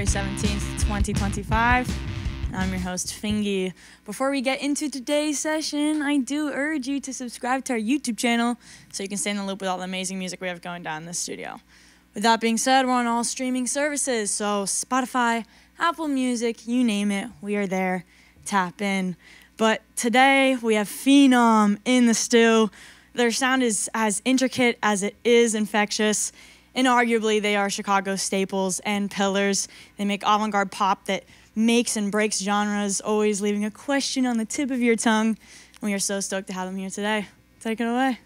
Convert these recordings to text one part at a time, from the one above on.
February 17th, 2025. I'm your host, FINGY. Before we get into today's session, I do urge you to subscribe to our YouTube channel so you can stay in the loop with all the amazing music we have going down in the studio. With that being said, we're on all streaming services, so Spotify, Apple Music, you name it, we are there. Tap in. But today, we have Finom in the stew. Their sound is as intricate as it is infectious. Inarguably, they are Chicago staples and pillars. They make avant-garde pop that makes and breaks genres, always leaving a question on the tip of your tongue. We are so stoked to have them here today. Take it away.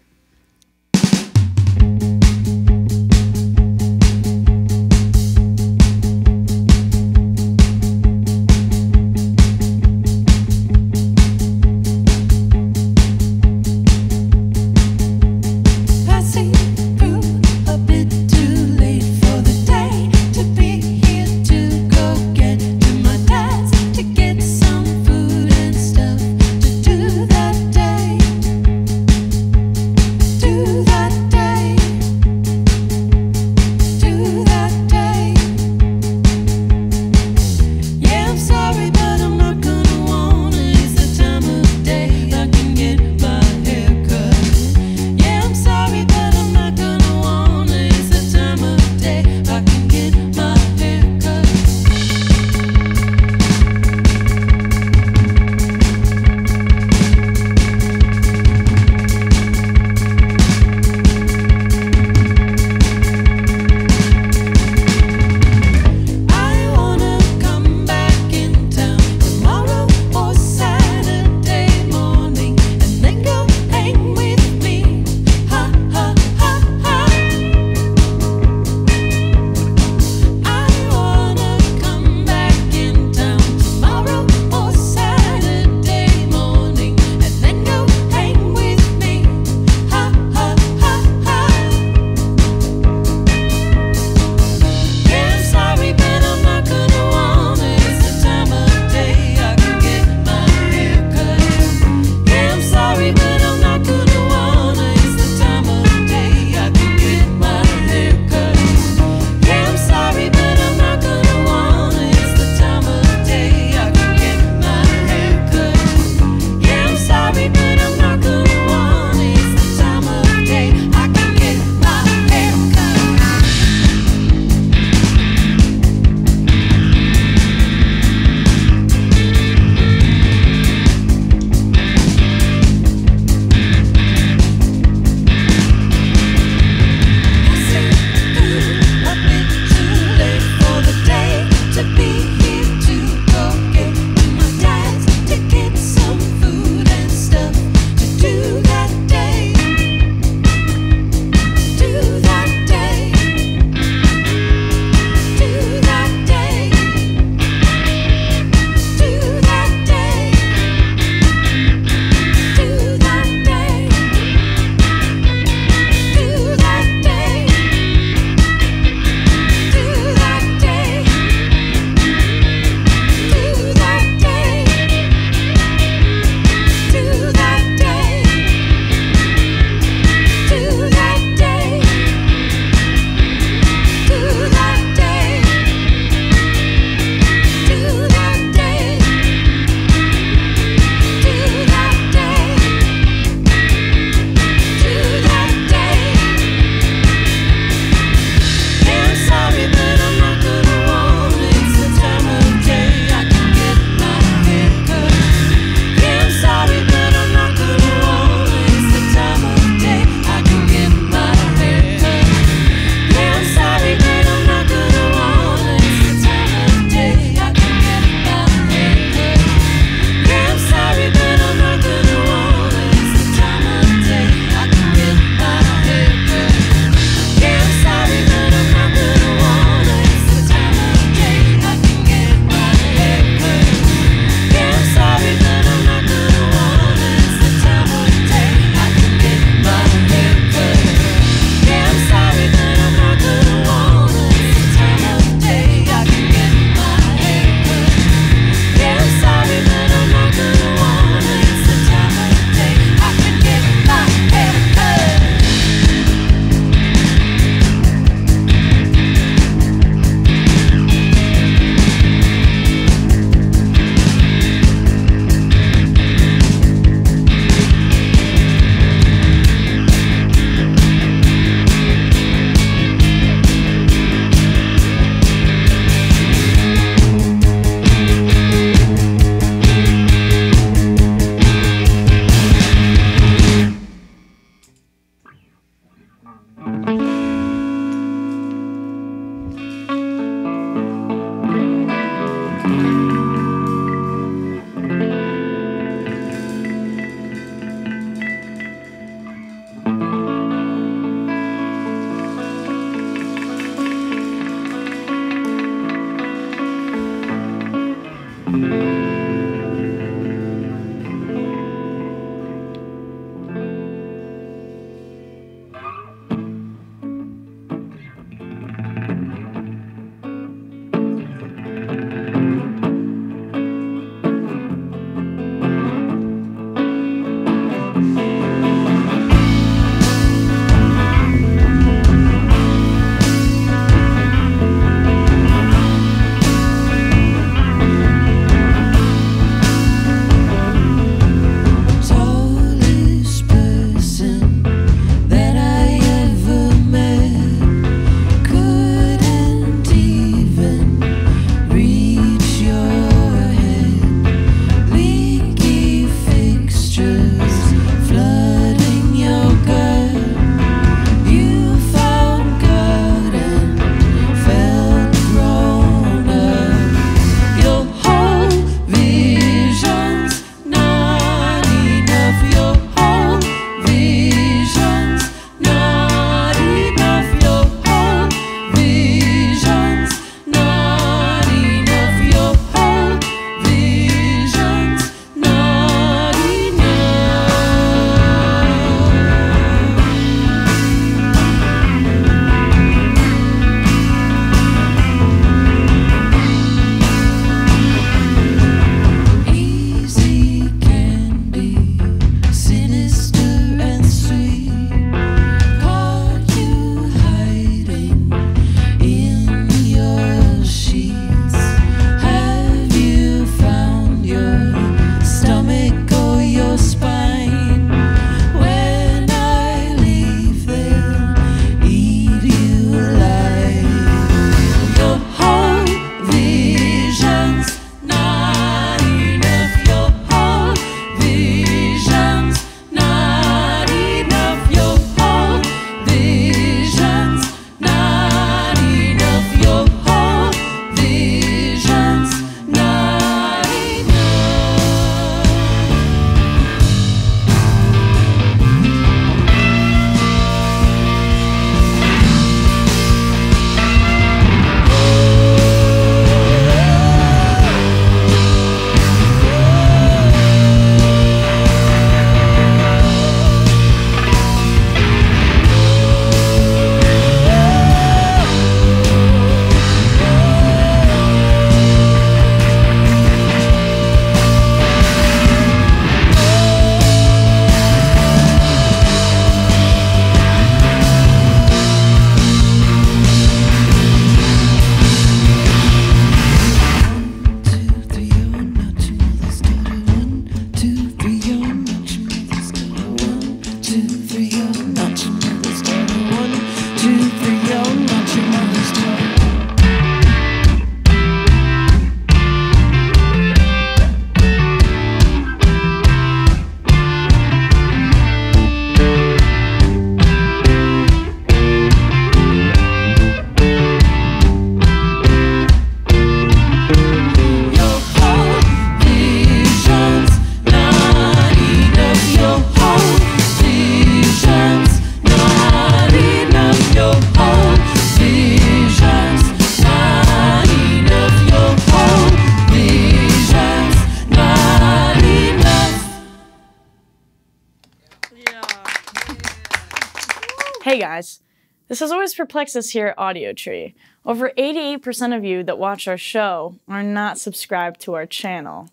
Hey guys, this has always perplexed us here at Audiotree. Over 88% of you that watch our show are not subscribed to our channel.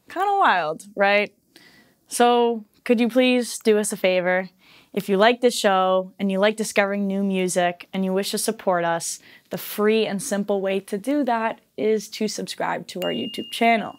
Kind of wild, right? So, could you please do us a favor? If you like this show and you like discovering new music and you wish to support us, the free and simple way to do that is to subscribe to our YouTube channel.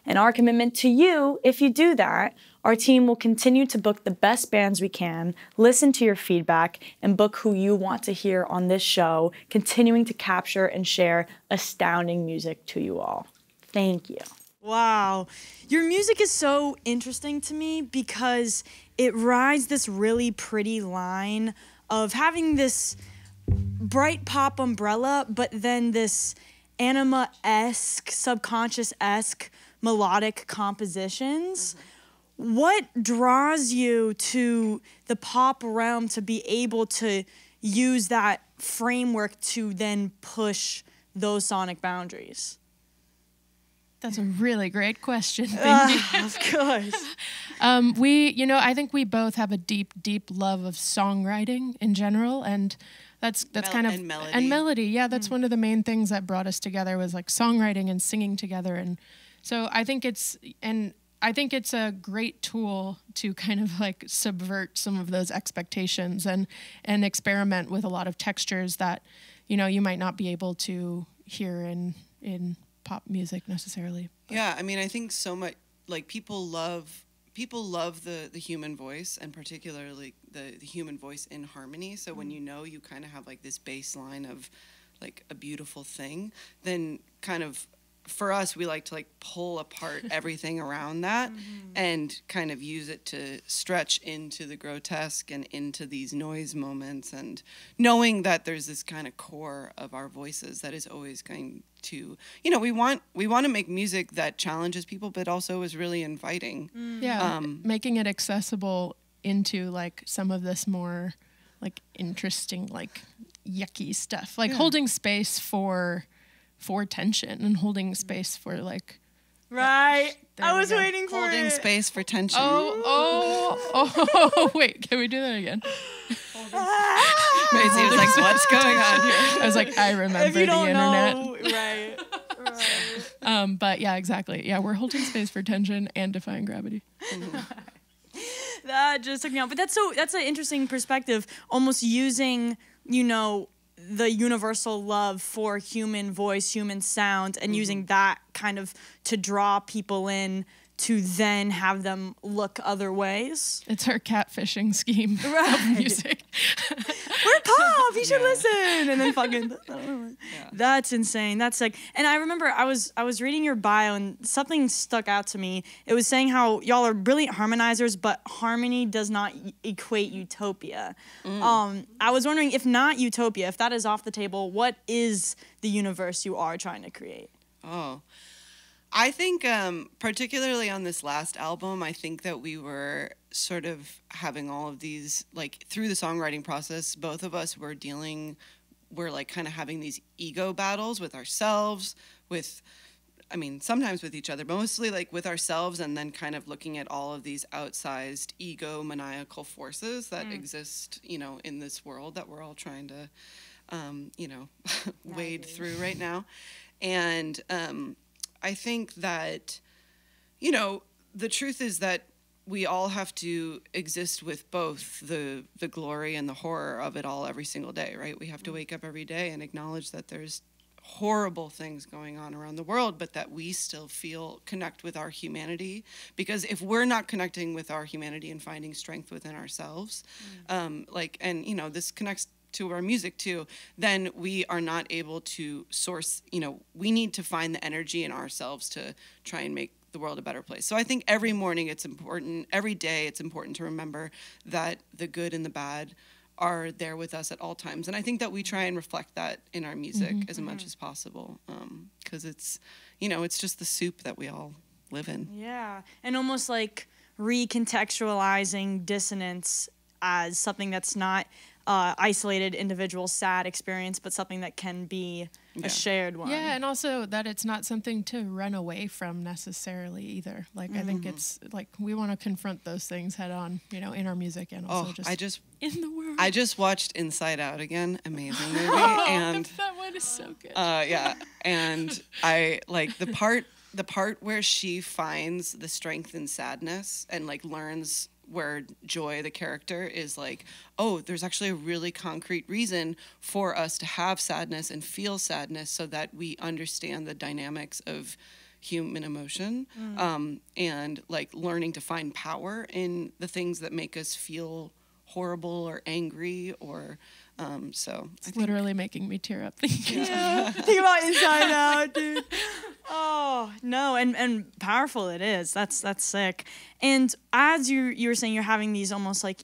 And our commitment to you, if you do that, our team will continue to book the best bands we can, listen to your feedback, and book who you want to hear on this show, continuing to capture and share astounding music to you all. Thank you. Wow. Your music is so interesting to me because it rides this really pretty line of having this bright pop umbrella, but then this anima-esque, subconscious-esque melodic compositions. Mm-hmm. What draws you to the pop realm to be able to use that framework to then push those sonic boundaries? That's a really great question. Of course. I think we both have a deep, deep love of songwriting in general, and that's kind of melody. Yeah, that's one of the main things that brought us together was like songwriting and singing together, and so I think it's a great tool to kind of like subvert some of those expectations and experiment with a lot of textures that you might not be able to hear in pop music necessarily. But. Yeah, I mean, I think so much, like, people love the human voice, and particularly the human voice in harmony. So when you kind of have like this baseline of like a beautiful thing, then kind of for us, we like to like pull apart everything around that and kind of use it to stretch into the grotesque and into these noise moments, and knowing that there's this kind of core of our voices that is always going to, we want to make music that challenges people, but also is really inviting. Yeah, making it accessible into like some of this more like interesting, like yucky stuff, like holding space for tension and holding space for like right. I was waiting for holding space for tension. Oh, wait, can we do that again? Macie was like, what's going on here? I was like, I remember the internet. Right. But yeah, exactly. Yeah, we're holding space for tension and defying gravity. That just took me out. But that's an interesting perspective, almost using, the universal love for human voice, human sound, and using that kind of to draw people in to then have them look other ways. It's our catfishing scheme of music. We're pop, you should listen. And then fucking, that's insane. That's like, and I remember I was reading your bio and something stuck out to me. It was saying how y'all are brilliant harmonizers, but harmony does not equate utopia. I was wondering, if not utopia, if that is off the table, what is the universe you are trying to create? I think, particularly on this last album, I think that we were sort of having all of these, like, through the songwriting process, both of us were like kind of having these ego battles with ourselves, sometimes with each other, but mostly like with ourselves, and then kind of looking at all of these outsized ego-maniacal forces that exist, in this world that we're all trying to, wade through right now. And, I think that, the truth is that we all have to exist with both the glory and the horror of it all every single day, right? We have to wake up every day and acknowledge that there's horrible things going on around the world, but that we still connect with our humanity. Because if we're not connecting with our humanity and finding strength within ourselves, this connects to our music too, then we are not able to source, we need to find the energy in ourselves to try and make the world a better place. So I think every morning every day it's important to remember that the good and the bad are there with us at all times. And I think that we try and reflect that in our music as much as possible, because it's, it's just the soup that we all live in. Yeah, and almost like recontextualizing dissonance as something that's not isolated individual sad experience, but something that can be a shared one. Yeah, and also that it's not something to run away from necessarily either. Like, I think it's like we want to confront those things head on, you know, in our music and also in the world. I just watched Inside Out again, amazing movie, and that one is so good. Yeah, and I like the part where she finds the strength in sadness and like learns where Joy, the character, is like, oh, there's actually a really concrete reason for us to have sadness and feel sadness so that we understand the dynamics of human emotion, and like learning to find power in the things that make us feel horrible or angry or so it's literally making me tear up thinking. Yeah. Think about Inside Out, dude. Oh no, and powerful it is. That's sick. And as you were saying, you're having these almost like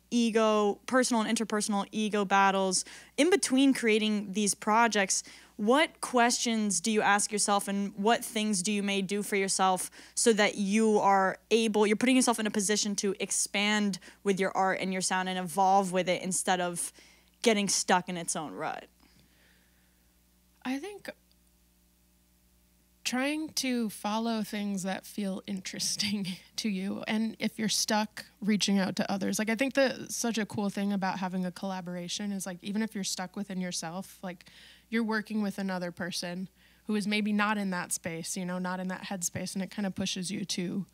personal and interpersonal ego battles in between creating these projects. What questions do you ask yourself, and what things do you may do for yourself so that you're putting yourself in a position to expand with your art and your sound and evolve with it instead of getting stuck in its own rut? I think trying to follow things that feel interesting to you, and if you're stuck, reaching out to others. Like, I think such a cool thing about having a collaboration is like, even if you're stuck within yourself, like you're working with another person who is maybe not in that space, you know, not in that headspace, and it kind of pushes you to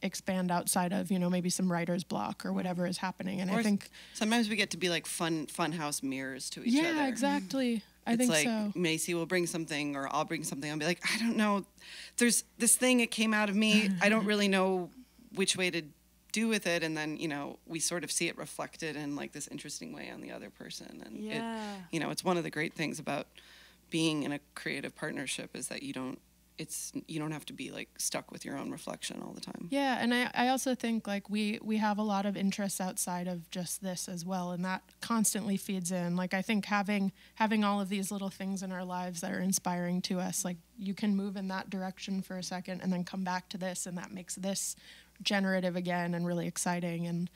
expand outside of, you know, maybe some writer's block or whatever is happening. And I think sometimes we get to be like fun house mirrors to each other. Yeah, exactly. I think like so. Macie will bring something, or I'll bring something. I'll be like, I don't know. There's this thing, it came out of me. I don't really know which way to do with it. And then, you know, we sort of see it reflected in like this interesting way on the other person. And it's one of the great things about being in a creative partnership is that you don't have to be like stuck with your own reflection all the time. Yeah, and I also think like we have a lot of interests outside of just this as well, and that constantly feeds in. Like, I think having all of these little things in our lives that are inspiring to us, like you can move in that direction for a second and then come back to this, and that makes this generative again and really exciting. And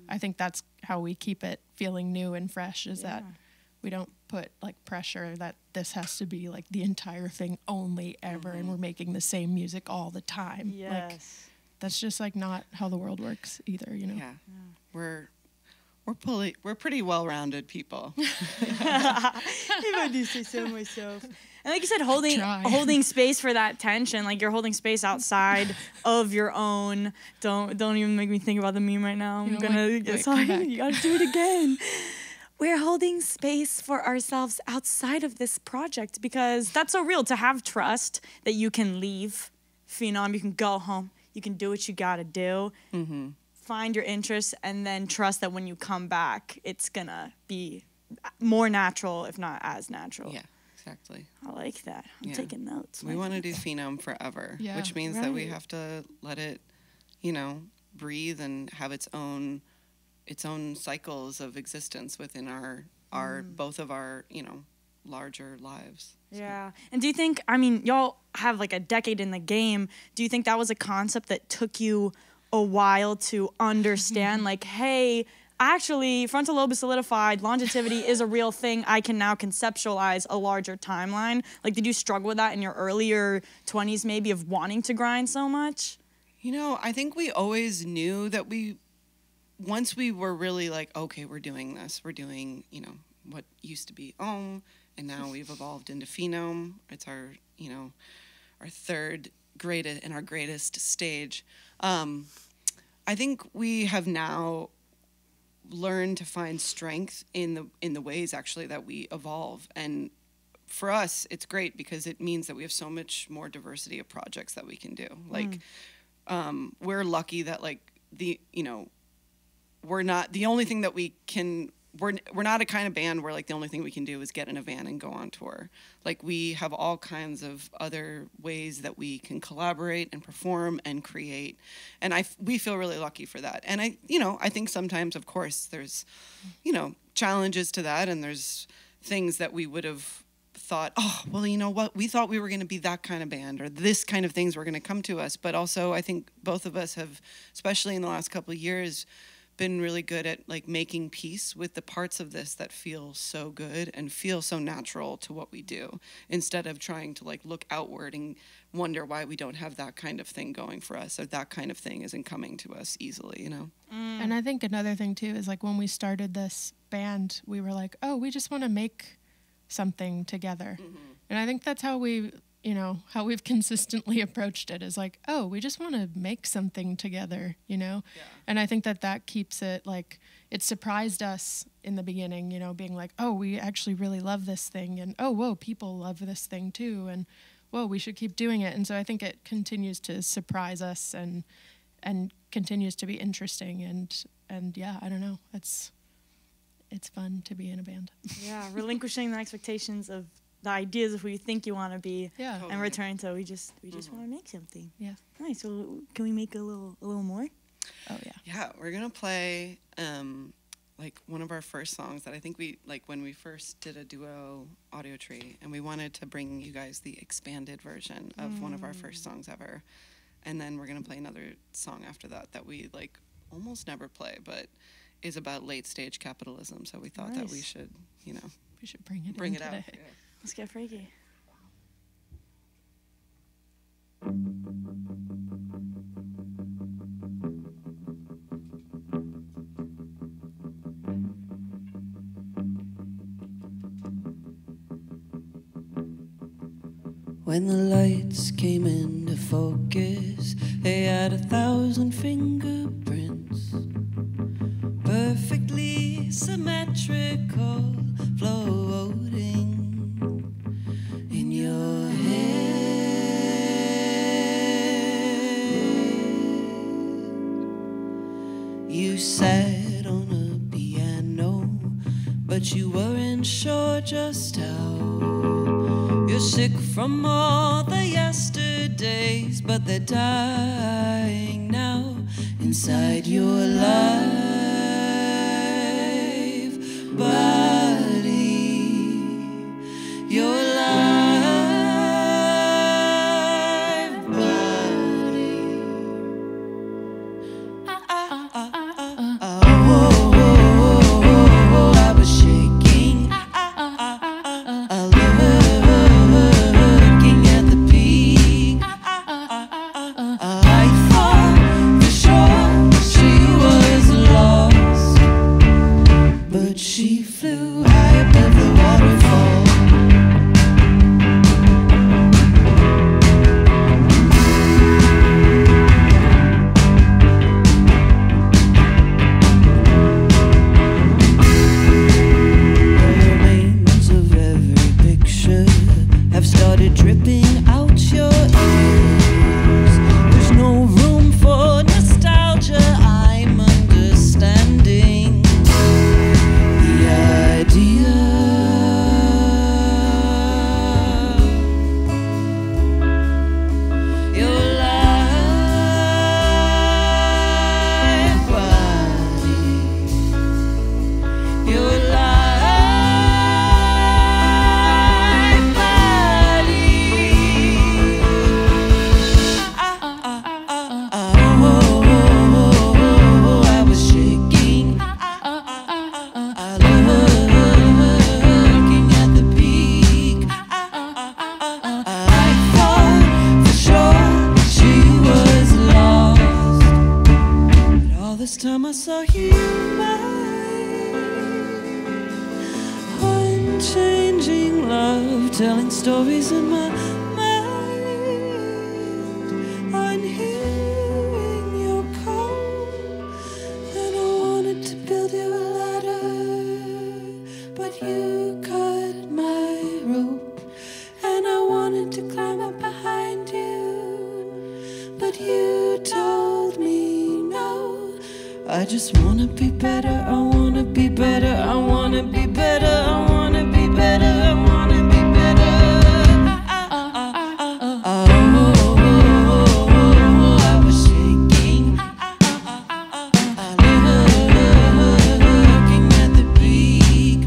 I think that's how we keep it feeling new and fresh, is that we don't put like pressure that this has to be like the entire thing only ever, and we're making the same music all the time. Yes. Like, that's just like not how the world works either, you know? Yeah. We're pretty well-rounded people. If I do say so myself. And like you said, holding space for that tension, like you're holding space outside of your own. Don't even make me think about the meme right now. I'm gonna get sorry. You gotta do it again. We're holding space for ourselves outside of this project, because that's so real, to have trust that you can leave Finom, you can go home, you can do what you gotta do, find your interests, and then trust that when you come back, it's gonna be more natural, if not as natural. Yeah, exactly. I like that. I'm taking notes. We want to do Finom forever, which means that we have to let it, you know, breathe and have its own cycles of existence within our both of our, you know, larger lives. Yeah. And do you think, I mean, y'all have like a decade in the game. Do you think that was a concept that took you a while to understand? Like, hey, actually, frontal lobe is solidified. Longevity is a real thing. I can now conceptualize a larger timeline. Like, did you struggle with that in your earlier 20s, maybe, of wanting to grind so much? You know, I think we always knew that once we were really like, okay, we're doing this. We're doing, you know, what used to be and now we've evolved into Finom. It's our, you know, our third greatest and our greatest stage. I think we have now learned to find strength in the ways actually that we evolve. And for us, it's great because it means that we have so much more diversity of projects that we can do. Like, we're lucky that like we're not the only thing that we can. We're not a kind of band where like the only thing we can do is get in a van and go on tour. Like, we have all kinds of other ways that we can collaborate and perform and create, and we feel really lucky for that. And I think sometimes, of course, there's, you know, challenges to that, and there's things that we would have thought, oh, well, you know what, we thought we were going to be that kind of band, or this kind of things were going to come to us. But also, I think both of us have, especially in the last couple of years, been really good at like making peace with the parts of this that feel so good and feel so natural to what we do, instead of trying to like look outward and wonder why we don't have that kind of thing going for us, or that kind of thing isn't coming to us easily, you know? And I think another thing too is like when we started this band, we were like, oh, we just want to make something together. And I think that's how we, you know, how we've consistently approached it, is like, oh, we just want to make something together, you know? Yeah. And I think that that keeps it like, it surprised us in the beginning, you know, being like, oh, we actually really love this thing, and oh, whoa, people love this thing too, and whoa, we should keep doing it. And so I think it continues to surprise us and continues to be interesting, and yeah, I don't know, it's fun to be in a band. Yeah, relinquishing the expectations of the ideas of who you think you want to be, yeah, and returning to we just want to make something. Yeah. Nice. So can we make a little more? Oh yeah. Yeah, we're gonna play like one of our first songs that I think we like when we first did a duo Audiotree, and we wanted to bring you guys the expanded version of one of our first songs ever. And then we're gonna play another song after that we like almost never play, but is about late stage capitalism. So we thought that we should, you know, we should bring it out. Yeah. Let's get freaky. When the lights came into focus, they had 1,000 fingerprints, perfectly symmetrical, floating in your head. You sat on a piano, but you weren't sure just how. You're sick from all the yesterdays, but they're dying now inside your life body. Your life body. I was shaking. Looking at the peak, I thought for sure she was lost, but she flew high above the waterfall. The remains of every picture have started dripping out your ears. There's no room for nostalgia, I'm understanding the idea. Your life body. Your life body. I was shaking. Looking at the peak. I thought for sure she was lost, but all this time I saw you mine. Unchanging love, telling stories in my mind. I'm hearing your call, and I wanted to build you a ladder, but you cut my rope, and I wanted to climb up behind you, but you told me no. I just wanna be better, I wanna be better, I wanna be better, I wanna be better, I wanna be better. I was shaking. Looking at the peak.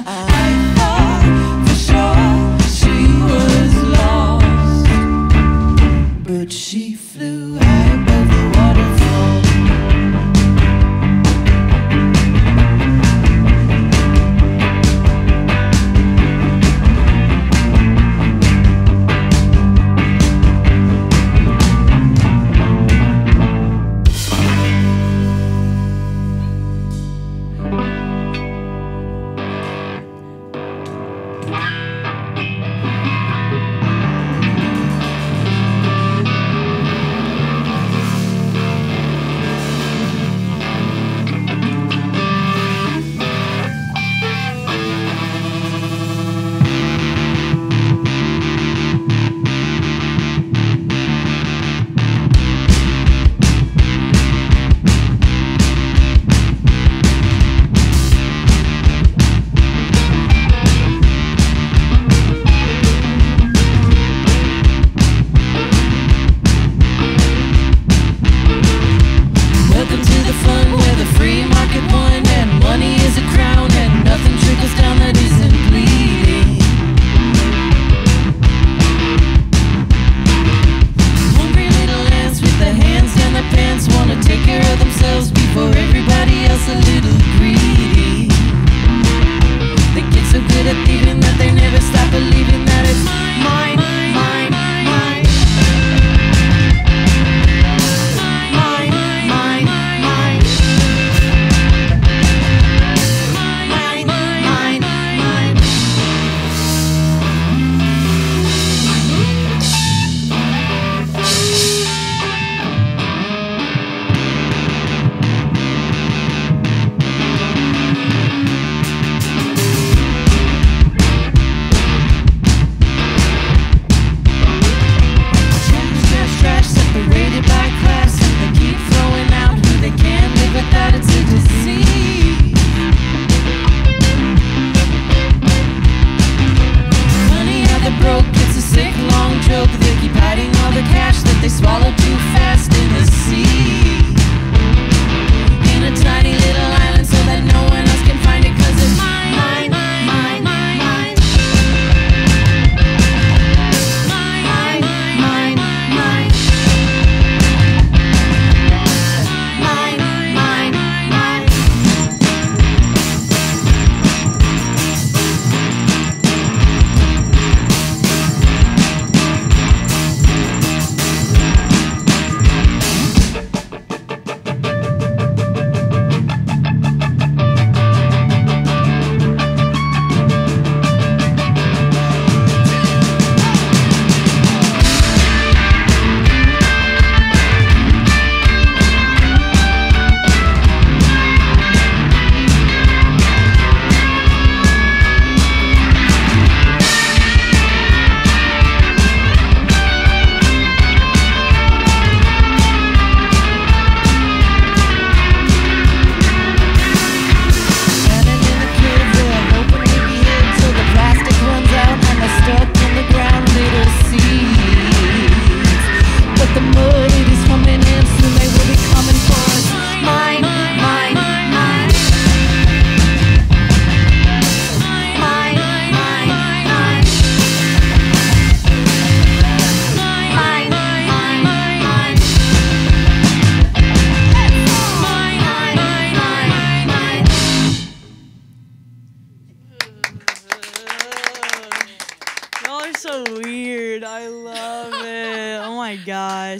I thought for sure she was lost, but she flew high above the waterfall.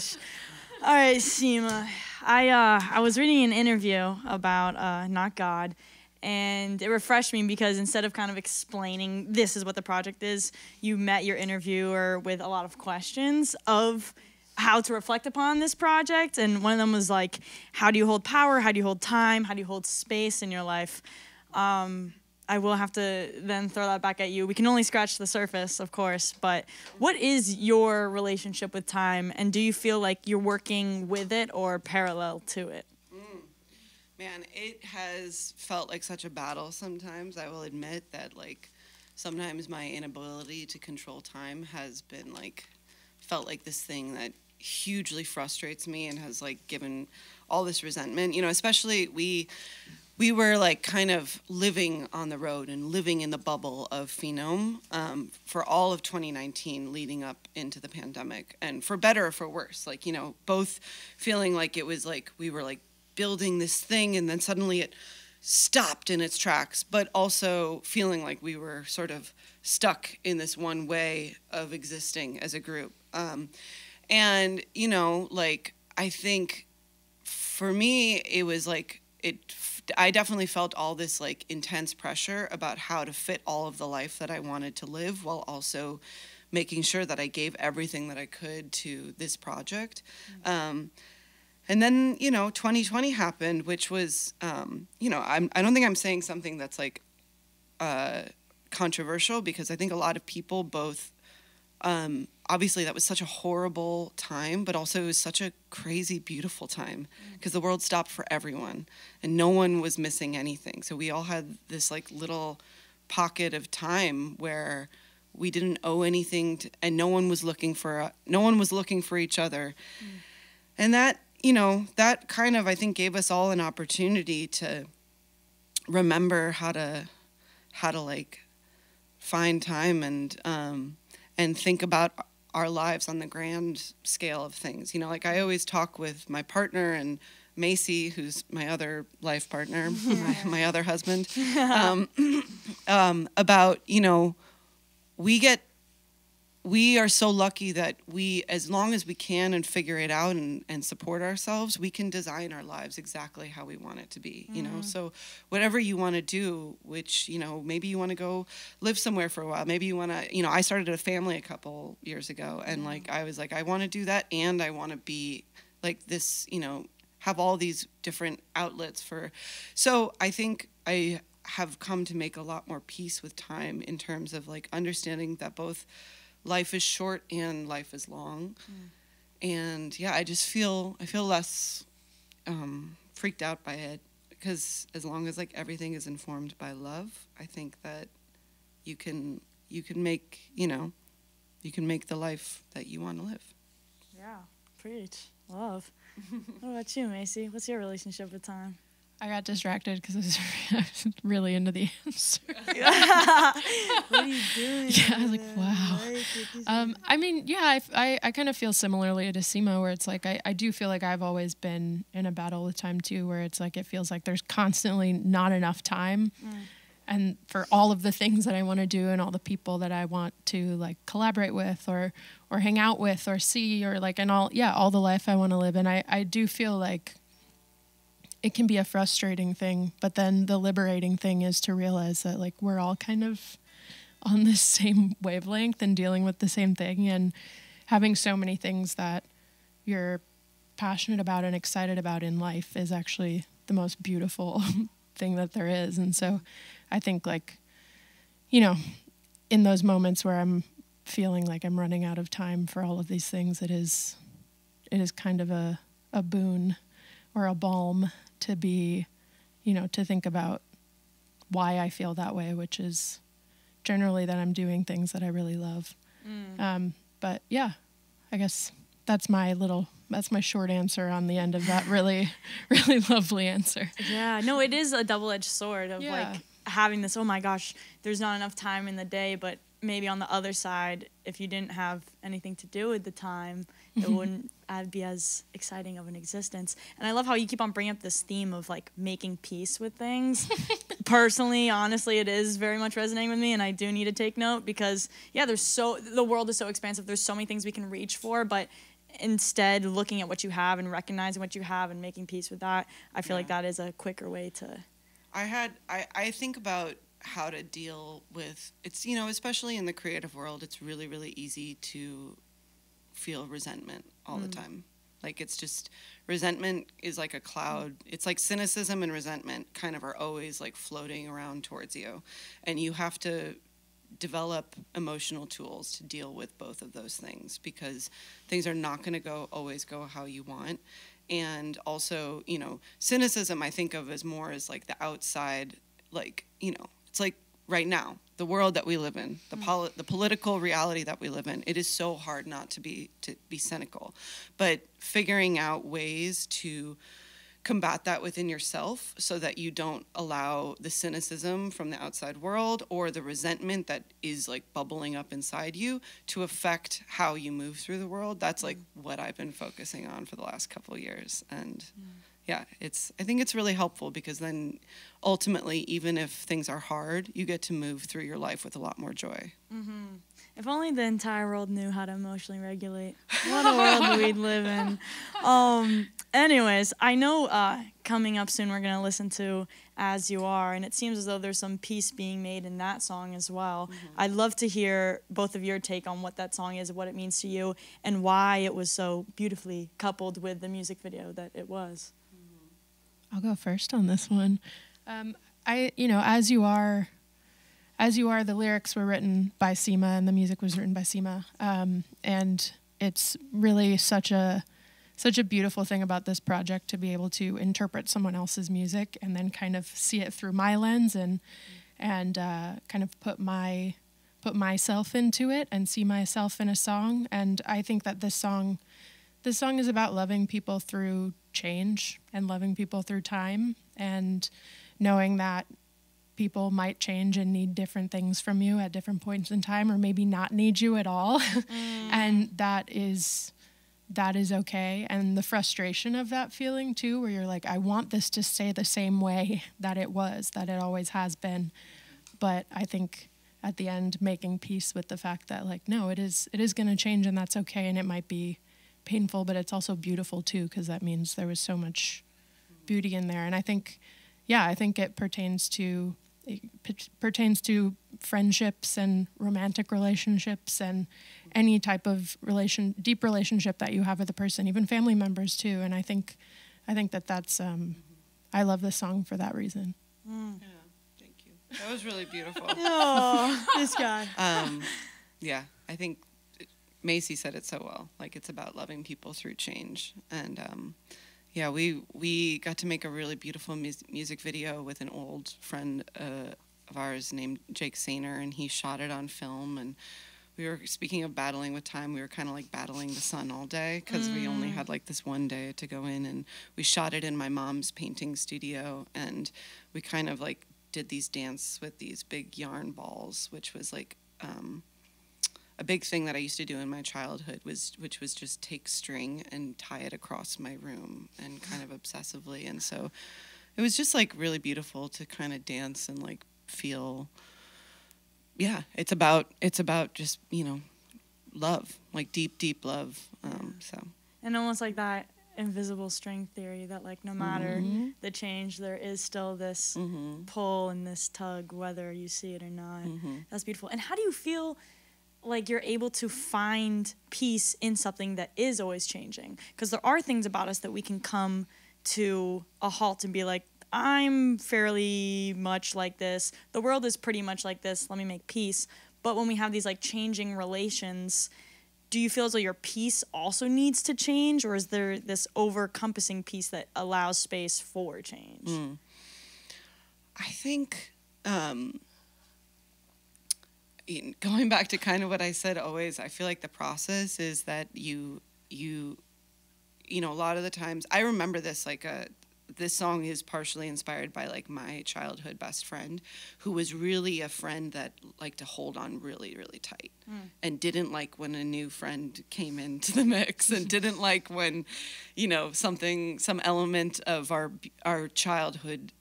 gosh. All right, Sima. I was reading an interview about Not God, and it refreshed me because instead of kind of explaining this is what the project is, you met your interviewer with a lot of questions of how to reflect upon this project. And one of them was like, how do you hold power? How do you hold time? How do you hold space in your life? I will have to then throw that back at you. We can only scratch the surface, of course, but what is your relationship with time, and do you feel like you're working with it or parallel to it? Man, it has felt like such a battle sometimes. I will admit that, like, sometimes my inability to control time has been, like, felt like this thing that hugely frustrates me and has, like, given all this resentment. You know, especially we were like kind of living on the road and living in the bubble of Finom for all of 2019 leading up into the pandemic, and for better or for worse, like, you know, both feeling like it was like we were like building this thing and then suddenly it stopped in its tracks, but also feeling like we were sort of stuck in this one way of existing as a group. And, you know, like, I think for me, it was like, I definitely felt all this like intense pressure about how to fit all of the life that I wanted to live while also making sure that I gave everything that I could to this project. And then, you know, 2020 happened, which was, you know, I don't think I'm saying something that's like controversial, because I think a lot of people both, obviously that was such a horrible time, but also it was such a crazy, beautiful time because the world stopped for everyone and no one was missing anything. So we all had this like little pocket of time where we didn't owe anything to, and no one was looking for each other. And that, you know, that kind of, I think, gave us all an opportunity to remember how to like find time and think about our lives on the grand scale of things. You know, like I always talk with my partner and Macie, who's my other life partner, my other husband, about, you know, we are so lucky that we, as long as we can and figure it out and support ourselves, we can design our lives exactly how we want it to be, you know? So whatever you want to do, which, you know, maybe you want to go live somewhere for a while. Maybe you want to, you know, I started a family a couple years ago, and like, I was like, I want to do that, and I want to be like this, you know, have all these different outlets for, so I think I have come to make a lot more peace with time in terms of like understanding that both life is short and life is long. And yeah, I feel less freaked out by it, because as long as like everything is informed by love, I think that you can make, you know, you can make the life that you want to live. Yeah, preach. Love. What about you, Macie? What's your relationship with time? I got distracted because I was really into the answer. What are you doing? Yeah, I was like, wow. I mean, yeah, I kind of feel similarly to Sima, where it's like I do feel like I've always been in a battle with time too, where it's like it feels like there's constantly not enough time, and for all of the things that I want to do and all the people that I want to like collaborate with or hang out with or see or like all the life I want to live. And I do feel like it can be a frustrating thing, but then the liberating thing is to realize that like we're all kind of on the same wavelength and dealing with the same thing, and having so many things that you're passionate about and excited about in life is actually the most beautiful thing that there is. And so I think like, you know, in those moments where I'm feeling like I'm running out of time for all of these things, it is kind of a boon or a balm to be, you know, to think about why I feel that way, which is generally that I'm doing things that I really love. But yeah, I guess that's my short answer on the end of that really, really lovely answer. Yeah, no, it is a double-edged sword of like having this, oh my gosh, there's not enough time in the day, but maybe on the other side, if you didn't have anything to do with the time, it wouldn't be as exciting of an existence. And I love how you keep on bringing up this theme of like making peace with things. Personally, honestly, it is very much resonating with me, and I do need to take note because the world is so expansive. There's so many things we can reach for, but instead looking at what you have and recognizing what you have and making peace with that, I feel like that is a quicker way to... I think about how to deal with, it's, you know, especially in the creative world, it's really, really easy to feel resentment all the time. Like, it's just, resentment is like a cloud. It's like cynicism and resentment kind of are always like floating around towards you. And you have to develop emotional tools to deal with both of those things, because things are not going to always go how you want. And also, you know, cynicism I think of as more as like the outside, like, you know, it's like right now, the world that we live in, the political reality that we live in, it is so hard not to be cynical. But figuring out ways to combat that within yourself so that you don't allow the cynicism from the outside world or the resentment that is like bubbling up inside you to affect how you move through the world. That's like what I've been focusing on for the last couple of years. And yeah, I think it's really helpful, because then ultimately, even if things are hard, you get to move through your life with a lot more joy. If only the entire world knew how to emotionally regulate. What a world we'd live in. Anyways, I know coming up soon we're going to listen to As You Are, and it seems as though there's some peace being made in that song as well. I'd love to hear both of your take on what that song is, what it means to you, and why it was so beautifully coupled with the music video that it was. I'll go first on this one. As You Are, the lyrics were written by Sima and the music was written by Sima. And it's really such a beautiful thing about this project to be able to interpret someone else's music and then kind of see it through my lens and kind of put myself into it and see myself in a song. And I think that this song is about loving people through change and loving people through time, and knowing that people might change and need different things from you at different points in time, or maybe not need you at all. And that is okay. And the frustration of that feeling too, where you're like, I want this to stay the same way that it always has been. But I think at the end, making peace with the fact that, like, no, it is going to change, and that's okay. And it might be painful, but it's also beautiful too, because that means there was so much beauty in there. And I think it pertains to friendships and romantic relationships and any type of deep relationship that you have with a person, even family members too. And I think that's I love this song for that reason. Yeah, thank you. That was really beautiful. Oh, this guy. Yeah, I think Macie said it so well. Like, it's about loving people through change. And yeah, we got to make a really beautiful music video with an old friend of ours named Jake Sainer, and he shot it on film. And we were, speaking of battling with time, we were kind of like battling the sun all day, because we only had like this one day to go in. And we shot it in my mom's painting studio, and we kind of like did these dance with these big yarn balls, which was like a big thing that I used to do in my childhood, which was just take string and tie it across my room, and kind of obsessively. And so it was just like really beautiful to kind of dance and like feel, yeah, it's about just, you know, love, like deep love. So, and almost like that invisible string theory that, like, no matter the change, there is still this pull and this tug, whether you see it or not. That's beautiful. And how do you feel like you're able to find peace in something that is always changing? Because there are things about us that we can come to a halt and be like, I'm fairly much like this. The world is pretty much like this. Let me make peace. But when we have these like changing relations, do you feel as though your peace also needs to change, or is there this over-encompassing peace that allows space for change? I think going back to kind of what I said always, I feel like the process is that you know, a lot of the times, I remember this, like, this song is partially inspired by, like, my childhood best friend, who was really a friend that liked to hold on really, really tight, and didn't like when a new friend came into the mix, and didn't like when, you know, some element of our childhood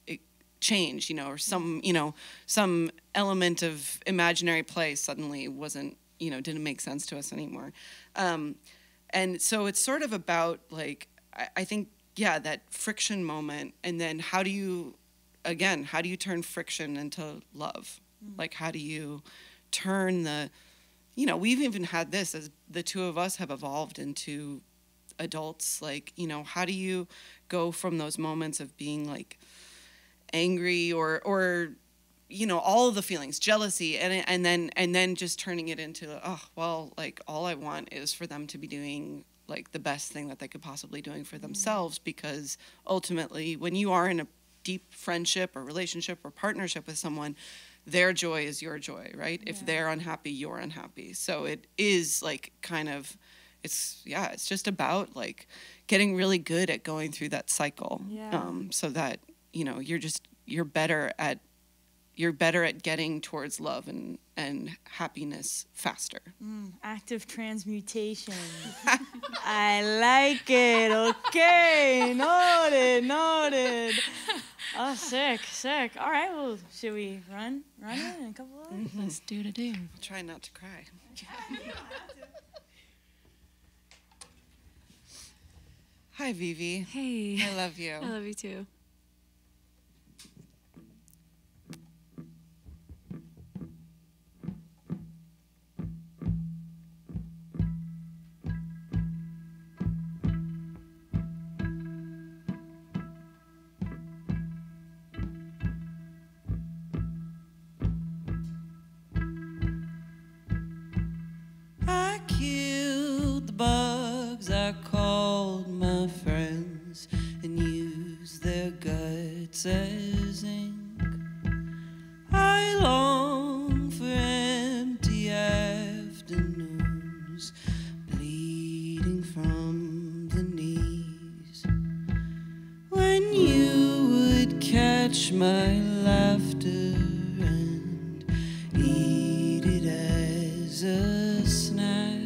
change, you know, or some element of imaginary play suddenly wasn't, you know, didn't make sense to us anymore. And so it's sort of about like, I think, yeah, that friction moment. And then how do you turn friction into love? Like, how do you turn we've even had this as the two of us have evolved into adults. Like, how do you go from those moments of being like angry or all of the feelings, jealousy, and then just turning it into, like all I want is for them to be doing like the best thing that they could possibly doing for themselves, because ultimately when you are in a deep friendship or relationship or partnership with someone, their joy is your joy, right? Yeah. If they're unhappy, you're unhappy. So it is like kind of, it's just about like getting really good at going through that cycle. Yeah. So that, you're better at getting towards love and happiness faster. Active transmutation. I like it. Okay. Noted. Oh, sick. All right, well, should we run it in a couple of hours? Let's do the do. Try not to cry. Hi, Vivi. Hey. I love you. I love you too. I killed the bugs I called my friends and used their guts as ink. I long for empty afternoons, bleeding from the knees, when you would catch my laughter and eat it as a snack.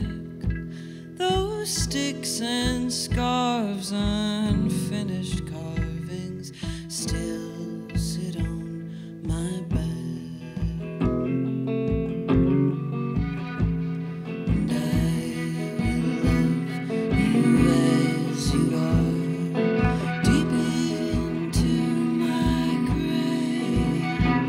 Those sticks and scarves, unfinished carvings, still sit on my bed. And I will love you as you are, deep into my grave.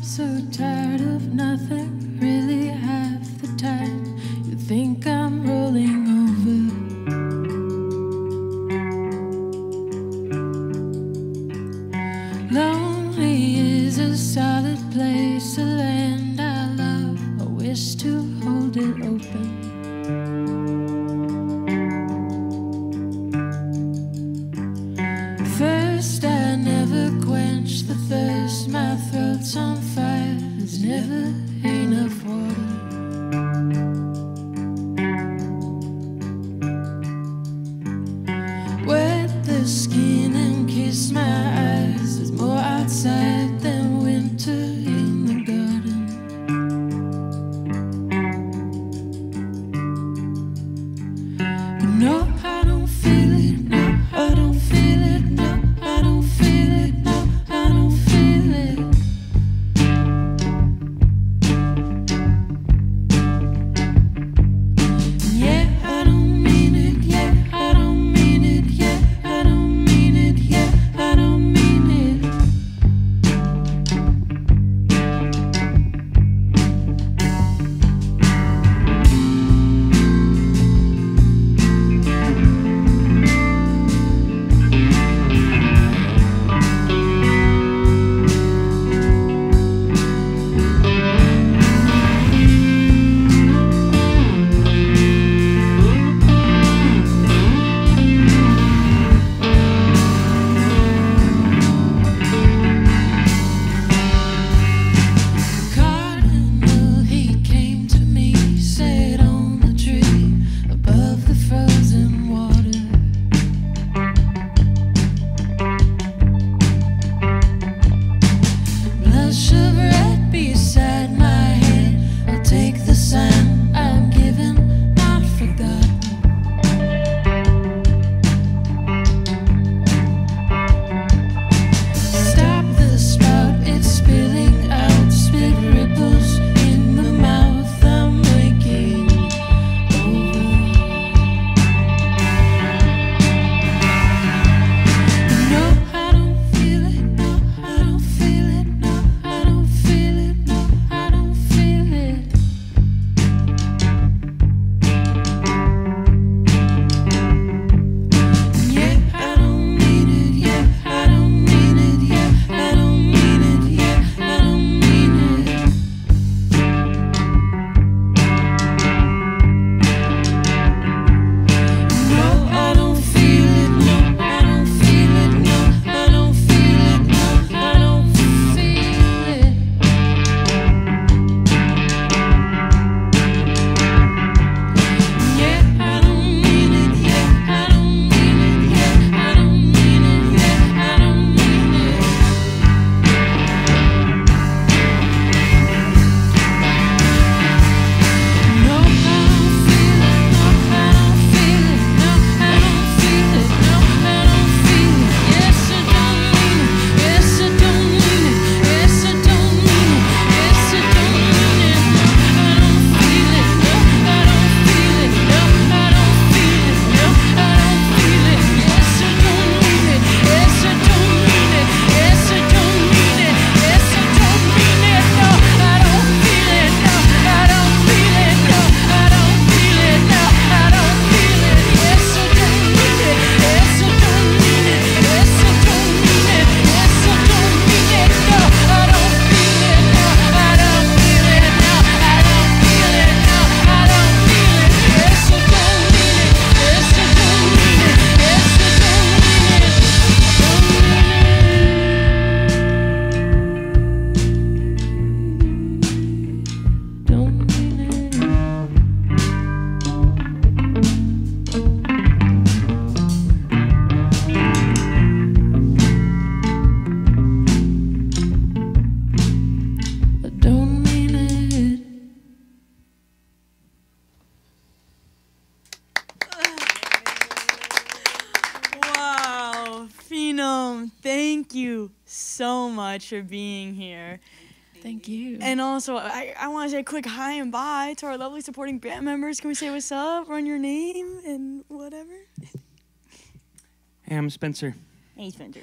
so tired of nothing, really half the time. You think I'm rolling over. Lonely is a solid place, a land I love. I wish to hold it open. First, I never quench the thirst. My throat's on fire. There's never enough water. Wet the skin and kiss my eyes. There's more outside than winter in the garden. But no, I don't feel it. No, I don't feel it. No, I don't feel it. No, I don't feel it. Yeah, I don't mean it. Yeah, I don't mean it. Yeah, I don't mean it. Yeah, I don't mean it. Cardinal, he came to me, sat on the tree above the frozen water. Blush of red beside my head. I'll take the sign I'm given, not forgotten. Stop the spout, it's spilling out. Spit ripples in the mouth. I'm waking over. No, I don't feel it. No, I don't feel it. No, I don't feel it. No, I don't feel it. Yeah, I don't mean it. Yeah, I don't mean it. Yeah, I don't mean it. Yeah, I don't mean it. No, I don't feel it. No, I don't feel it. No, I don't feel it. No, I don't feel it. Yeah, I don't mean it. Yeah, I don't mean it. Yeah, I don't mean it. Yeah, I don't mean it. No, I don't feel it. No, I don't feel it. No, I don't feel it. No, I don't feel it. Yes, I don't mean it. Yes, I don't mean it. Yes, I don't mean it. Yes, I don't mean it. No, I don't feel it. No, I don't feel it. No, I don't feel it. No, I don't feel it. Yes, I don't mean it. Yes, I don't mean it. Yes, I don't mean it. Yes, I don't mean it. No, I don't feel it. No, I don't feel it. No, I don't feel it. No, I don't feel it. Yes, I don't mean it. Yes, I don't mean it. Yes, I don't mean it. Yes, I don't mean it. No, I don't feel it. No, I don't feel it. No, I don't feel it. No, I don't feel it. Yes, I don't mean it. Yes, I don't mean it. Yes, I don't mean it. Don't mean it. I don't mean it. Wow, Finom, thank you so much for being here. Thank you. And also, I want to say a quick hi and bye to our lovely supporting band members. Can we say what's up, run your name, and whatever? Hey, I'm Spencer. Hey, Spencer.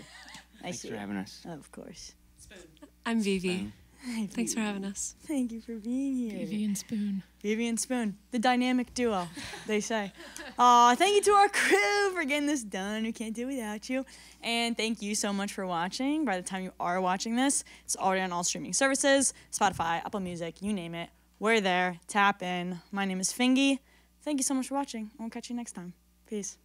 Thanks for having us. Of course. I'm Vivi. Hey, Thanks for having us. Thank you for being here. Vivi and Spoon. Vivi and Spoon, the dynamic duo, they say. Thank you to our crew for getting this done. We can't do it without you. And thank you so much for watching. By the time you are watching this, it's already on all streaming services, Spotify, Apple Music, you name it. We're there. Tap in. My name is Fingy. Thank you so much for watching. We'll catch you next time. Peace.